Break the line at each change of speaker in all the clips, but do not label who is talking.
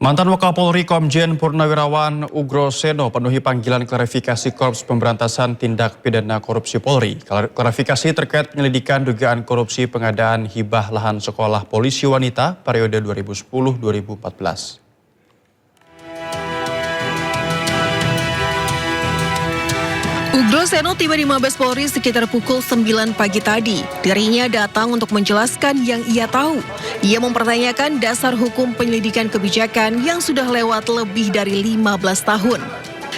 Mantan Wakapolri Komjen Purnawirawan Ugro Seno penuhi panggilan klarifikasi Korps Pemberantasan Tindak Pidana Korupsi Polri. Klarifikasi terkait penyelidikan dugaan korupsi pengadaan hibah lahan sekolah polisi wanita periode 2010-2014.
Ugro Seno tiba di Mabes Polri sekitar pukul 9 pagi tadi. Dirinya datang untuk menjelaskan yang ia tahu. Ia mempertanyakan dasar hukum penyelidikan kebijakan yang sudah lewat lebih dari 15 tahun.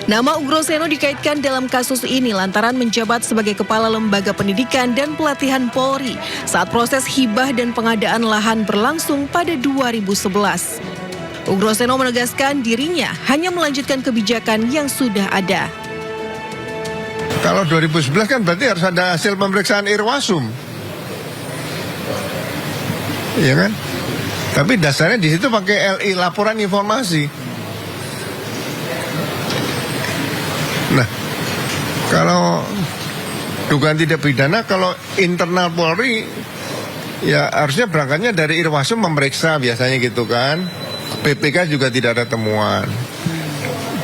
Nama Ugro Seno dikaitkan dalam kasus ini lantaran menjabat sebagai Kepala Lembaga Pendidikan dan Pelatihan Polri saat proses hibah dan pengadaan lahan berlangsung pada 2011. Ugro Seno menegaskan dirinya hanya melanjutkan kebijakan yang sudah ada.
Kalau 2011 kan berarti harus ada hasil pemeriksaan Irwasum. Iya kan? Tapi dasarnya di situ pakai LI, laporan informasi. Nah, kalau dugaan tidak pidana, kalau internal Polri ya harusnya berangkatnya dari Irwasum memeriksa biasanya gitu kan. PPK juga tidak ada temuan.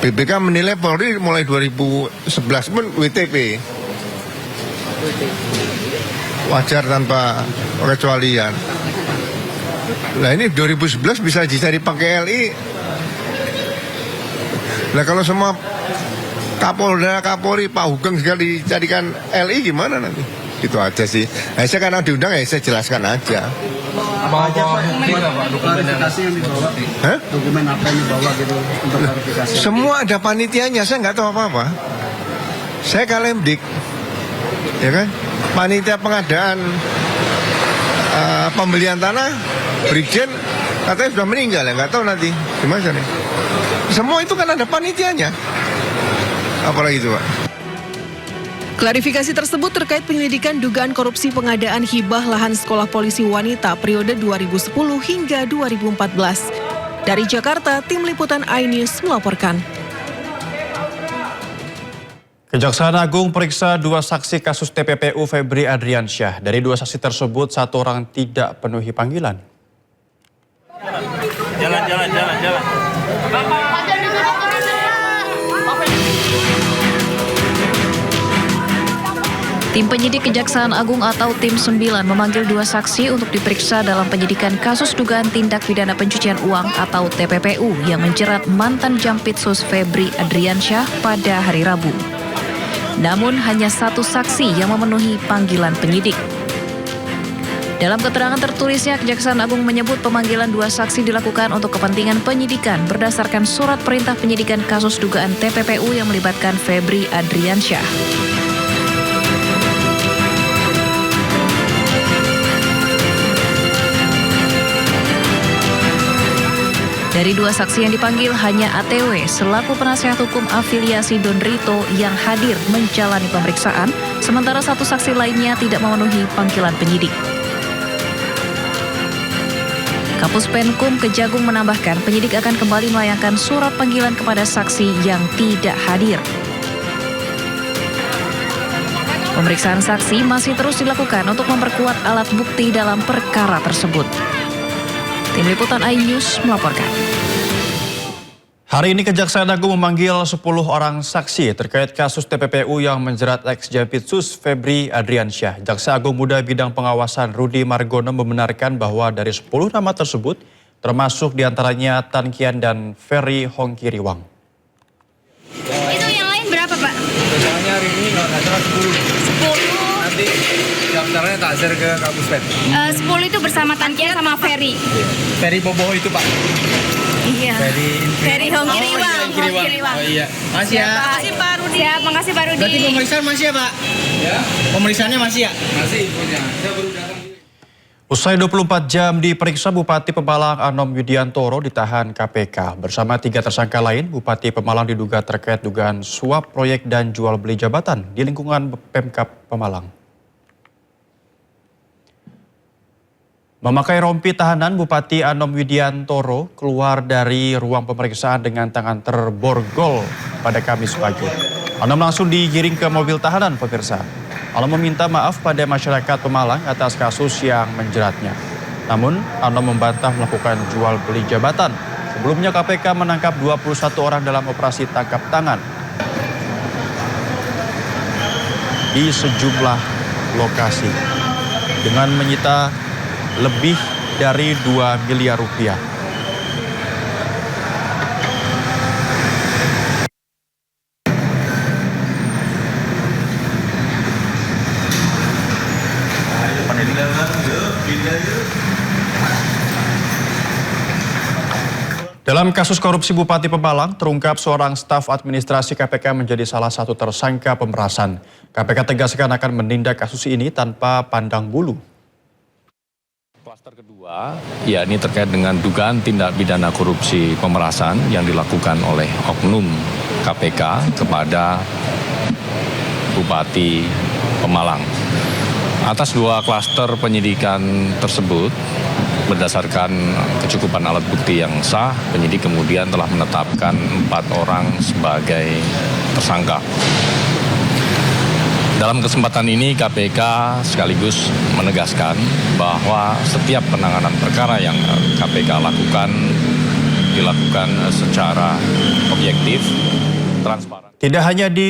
BPK menilai Polri mulai 2011 pun WTP. Wajar tanpa kecualian. Nah ini 2011 bisa dicari pakai LI. Nah kalau semua Kapolda, Kapolri, Pak Hugeng sekali dicarikan LI gimana nanti? Itu aja sih. Nah, saya karena diundang ya saya jelaskan aja.
Apa aja Pak klarifikasi yang dibawa?
Hah?
Dokumen apa yang dibawa gitu untuk klarifikasi?
Semua ada panitianya, saya nggak tahu apa-apa. Saya Kalemdik, ya kan? Panitia pengadaan pembelian tanah, Brigjen katanya sudah meninggal ya, nggak tahu nanti gimana nih. Semua itu kan ada panitianya. Apalagi itu Pak?
Klarifikasi tersebut terkait penyelidikan dugaan korupsi pengadaan hibah lahan sekolah polisi wanita periode 2010 hingga 2014. Dari Jakarta, Tim Liputan iNews melaporkan.
Kejaksaan Agung periksa 2 saksi kasus TPPU Febri Adriansyah. Dari 2 saksi tersebut, 1 orang tidak penuhi panggilan.
Jalan.
Tim penyidik Kejaksaan Agung atau Tim 9 memanggil 2 saksi untuk diperiksa dalam penyidikan kasus dugaan tindak pidana pencucian uang atau TPPU yang menjerat mantan Jampitsus Febri Adriansyah pada hari Rabu. Namun hanya 1 saksi yang memenuhi panggilan penyidik. Dalam keterangan tertulisnya, Kejaksaan Agung menyebut pemanggilan 2 saksi dilakukan untuk kepentingan penyidikan berdasarkan surat perintah penyidikan kasus dugaan TPPU yang melibatkan Febri Adriansyah. Dari 2 saksi yang dipanggil hanya ATW selaku penasihat hukum afiliasi Don Rito yang hadir menjalani pemeriksaan, sementara 1 saksi lainnya tidak memenuhi panggilan penyidik. Kapus Penkum Kejagung menambahkan penyidik akan kembali melayangkan surat panggilan kepada saksi yang tidak hadir. Pemeriksaan saksi masih terus dilakukan untuk memperkuat alat bukti dalam perkara tersebut. Tim Liputan iNews melaporkan.
Hari ini Kejaksaan Agung memanggil 10 orang saksi terkait kasus TPPU yang menjerat ex-Jampitsus Febri Adriansyah. Jaksa Agung Muda Bidang Pengawasan Rudi Margono membenarkan bahwa dari 10 nama tersebut termasuk diantaranya Tan Kian dan Ferry Hongkiriwang.
Itu yang lain berapa Pak?
Misalnya hari ini nggak salah 10. Nanti daftarnya tak share ke Kapus Pen.
10 itu bersama Tan Kian sama Ferry.
Ferry Boboho itu Pak.
Iya. Ferry Hongkiriwang.
Oh iya. Masih ya.
Makasih Pak Rudi. Siap, makasih Pak Rudi.
Berarti pemeriksaan masih ya Pak? Ya. Pemeriksaannya masih ya? Masih infonya. Saya baru datang.
Usai 24 jam diperiksa, Bupati Pemalang Anom Yudiantoro ditahan KPK. Bersama 3 tersangka lain, Bupati Pemalang diduga terkait dugaan suap proyek dan jual beli jabatan di lingkungan Pemkab Pemalang. Memakai rompi tahanan, Bupati Anom Yudiantoro keluar dari ruang pemeriksaan dengan tangan terborgol pada Kamis pagi. Anom langsung digiring ke mobil tahanan, pemirsa. Anom meminta maaf pada masyarakat Pemalang atas kasus yang menjeratnya. Namun, Anom membantah melakukan jual beli jabatan. Sebelumnya KPK menangkap 21 orang dalam operasi tangkap tangan di sejumlah lokasi dengan menyita lebih dari 2 miliar rupiah. Dalam kasus korupsi Bupati Pemalang, terungkap seorang staf administrasi KPK menjadi salah satu tersangka pemerasan. KPK tegaskan akan menindak kasus ini tanpa pandang bulu.
Klaster kedua, yakni terkait dengan dugaan tindak pidana korupsi pemerasan yang dilakukan oleh oknum KPK kepada Bupati Pemalang. Atas dua klaster penyidikan tersebut, berdasarkan kecukupan alat bukti yang sah, penyidik kemudian telah menetapkan 4 orang sebagai tersangka. Dalam kesempatan ini KPK sekaligus menegaskan bahwa setiap penanganan perkara yang KPK lakukan dilakukan secara objektif, transparan.
Tidak hanya di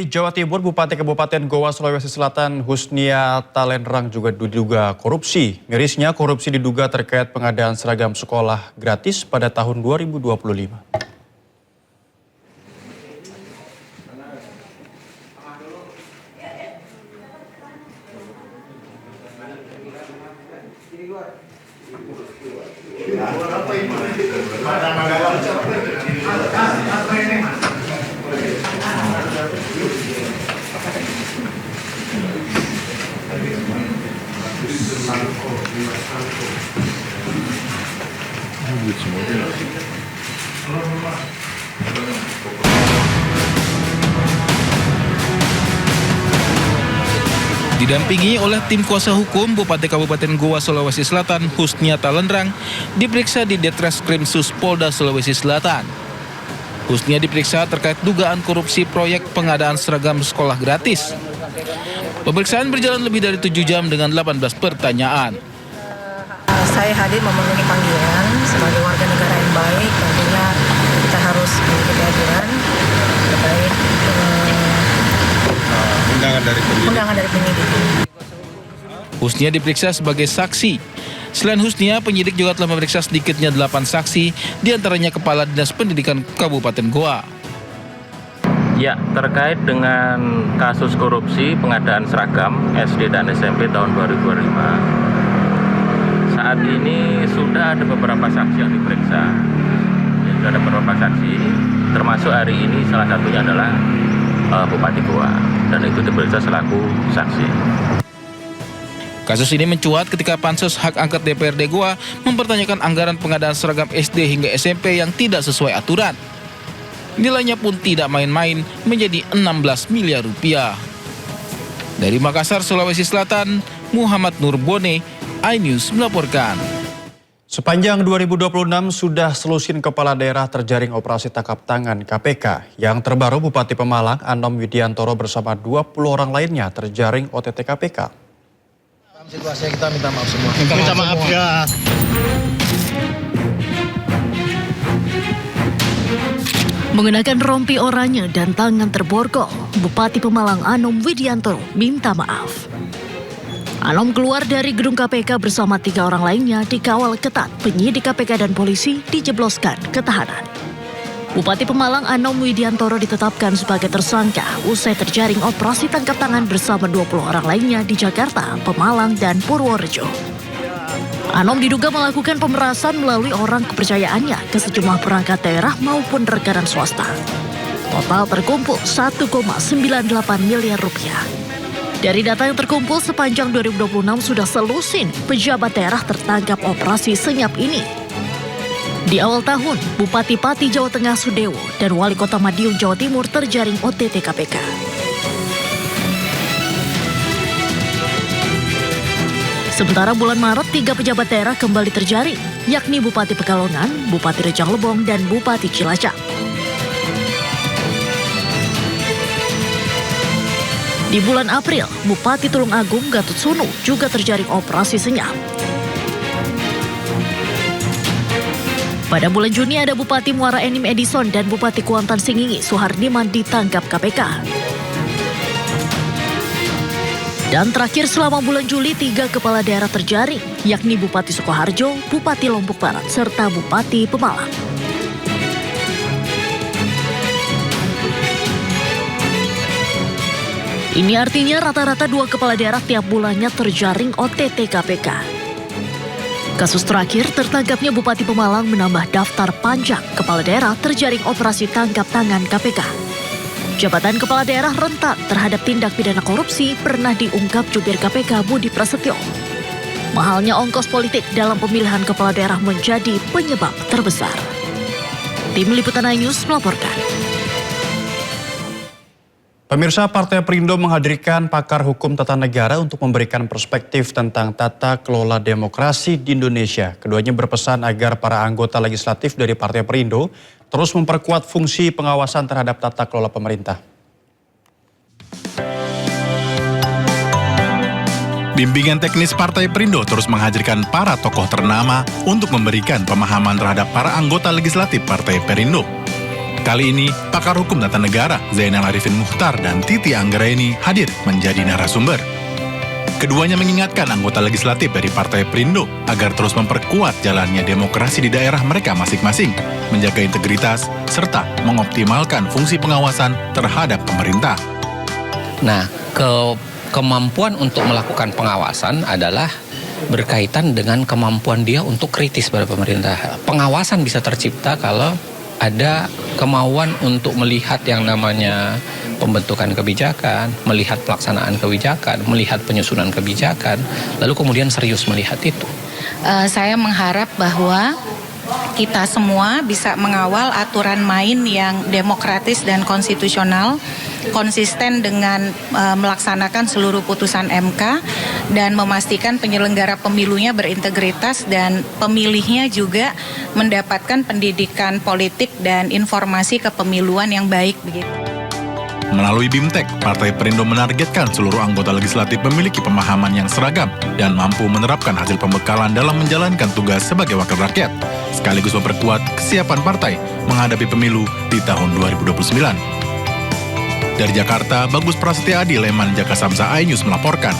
Jawa Timur, Bupati Kabupaten Goa, Sulawesi Selatan, Husnia Talenrang juga diduga korupsi. Mirisnya, korupsi diduga terkait pengadaan seragam sekolah gratis pada tahun 2025.
Didampingi oleh tim kuasa hukum, Bupati Kabupaten Goa, Sulawesi Selatan, Husnia Talenrang, diperiksa di Ditreskrim Sus Polda Sulawesi Selatan. Husnia diperiksa terkait dugaan korupsi proyek pengadaan seragam sekolah gratis. Pemeriksaan berjalan lebih dari 7 jam dengan 18 pertanyaan.
Saya hadir memenuhi panggilan sebagai warga negara yang baik. Tentunya kita harus memiliki kehadiran terkait undangan dari penyidik.
Husnia diperiksa sebagai saksi. Selain Husnia, penyidik juga telah memeriksa sedikitnya 8 saksi, diantaranya Kepala Dinas Pendidikan Kabupaten Goa.
Ya, terkait dengan kasus korupsi pengadaan seragam SD dan SMP tahun 2025, saat ini sudah ada beberapa saksi yang diperiksa. Ya, sudah ada beberapa saksi, termasuk hari ini salah satunya adalah Bupati Goa, dan itu diperiksa selaku saksi.
Kasus ini mencuat ketika Pansus Hak Angket DPRD Goa mempertanyakan anggaran pengadaan seragam SD hingga SMP yang tidak sesuai aturan. Nilainya pun tidak main-main, menjadi 16 miliar rupiah. Dari Makassar, Sulawesi Selatan, Muhammad Nurbone, iNews melaporkan.
Sepanjang 2026 sudah selusin kepala daerah terjaring operasi tangkap tangan KPK. Yang terbaru Bupati Pemalang, Anom Widiantoro bersama 20 orang lainnya terjaring OTT KPK.
Situasinya kita minta maaf semua.
Minta maaf ya.
Mengenakan rompi oranye dan tangan terborgol, Bupati Pemalang Anom Widiantoro minta maaf. Anom keluar dari gedung KPK bersama 3 orang lainnya dikawal ketat penyidik KPK dan polisi dijebloskan ke tahanan. Bupati Pemalang Anom Widiantoro ditetapkan sebagai tersangka usai terjaring operasi tangkap tangan bersama 20 orang lainnya di Jakarta, Pemalang, dan Purworejo. Anom diduga melakukan pemerasan melalui orang kepercayaannya ke sejumlah perangkat daerah maupun rekanan swasta. Total terkumpul 1,98 miliar rupiah. Dari data yang terkumpul sepanjang 2026 sudah selusin pejabat daerah tertangkap operasi senyap ini. Di awal tahun, Bupati Pati Jawa Tengah Sudewo dan Wali Kota Madiun Jawa Timur terjaring OTT KPK. Sementara bulan Maret, 3 pejabat daerah kembali terjaring, yakni Bupati Pekalongan, Bupati Rejang Lebong, dan Bupati Cilacap. Di bulan April, Bupati Tulungagung Gatut Sunu juga terjaring operasi senyap.
Pada bulan Juni ada Bupati Muara Enim Edison dan Bupati Kuantan Singingi Suhardiman ditangkap KPK. Dan terakhir selama bulan Juli 3 kepala daerah terjaring, yakni Bupati Sukoharjo, Bupati Lombok Barat, serta Bupati Pemalang. Ini artinya rata-rata 2 kepala daerah tiap bulannya terjaring OTT KPK. Kasus terakhir, tertangkapnya Bupati Pemalang menambah daftar panjang kepala daerah terjaring operasi tangkap tangan KPK. Jabatan kepala daerah rentan terhadap tindak pidana korupsi pernah diungkap jubir KPK Budi Prasetyo. Mahalnya ongkos politik dalam pemilihan kepala daerah menjadi penyebab terbesar. Tim Liputan iNews melaporkan.
Pemirsa, Partai Perindo menghadirkan pakar hukum tata negara untuk memberikan perspektif tentang tata kelola demokrasi di Indonesia. Keduanya berpesan agar para anggota legislatif dari Partai Perindo terus memperkuat fungsi pengawasan terhadap tata kelola pemerintah.
Bimbingan teknis Partai Perindo terus menghadirkan para tokoh ternama untuk memberikan pemahaman terhadap para anggota legislatif Partai Perindo. Kali ini, pakar hukum tata negara Zainal Arifin Mukhtar dan Titi Anggraeni hadir menjadi narasumber. Keduanya mengingatkan anggota legislatif dari Partai Perindo agar terus memperkuat jalannya demokrasi di daerah mereka masing-masing, menjaga integritas, serta mengoptimalkan fungsi pengawasan terhadap pemerintah.
Nah, kemampuan untuk melakukan pengawasan adalah berkaitan dengan kemampuan dia untuk kritis pada pemerintah. Pengawasan bisa tercipta kalau ada kemauan untuk melihat yang namanya pembentukan kebijakan, melihat pelaksanaan kebijakan, melihat penyusunan kebijakan, lalu kemudian serius melihat itu.
Saya mengharap bahwa kita semua bisa mengawal aturan main yang demokratis dan konstitusional, konsisten dengan melaksanakan seluruh putusan MK, dan memastikan penyelenggara pemilunya berintegritas dan pemilihnya juga mendapatkan pendidikan politik dan informasi kepemiluan yang baik begitu.
Melalui BIMTEK, Partai Perindo menargetkan seluruh anggota legislatif memiliki pemahaman yang seragam dan mampu menerapkan hasil pembekalan dalam menjalankan tugas sebagai wakil rakyat, sekaligus memperkuat kesiapan partai menghadapi pemilu di tahun 2029. Dari Jakarta, Bagus Prasetya Adi, Leman Jaka Samsa iNews melaporkan.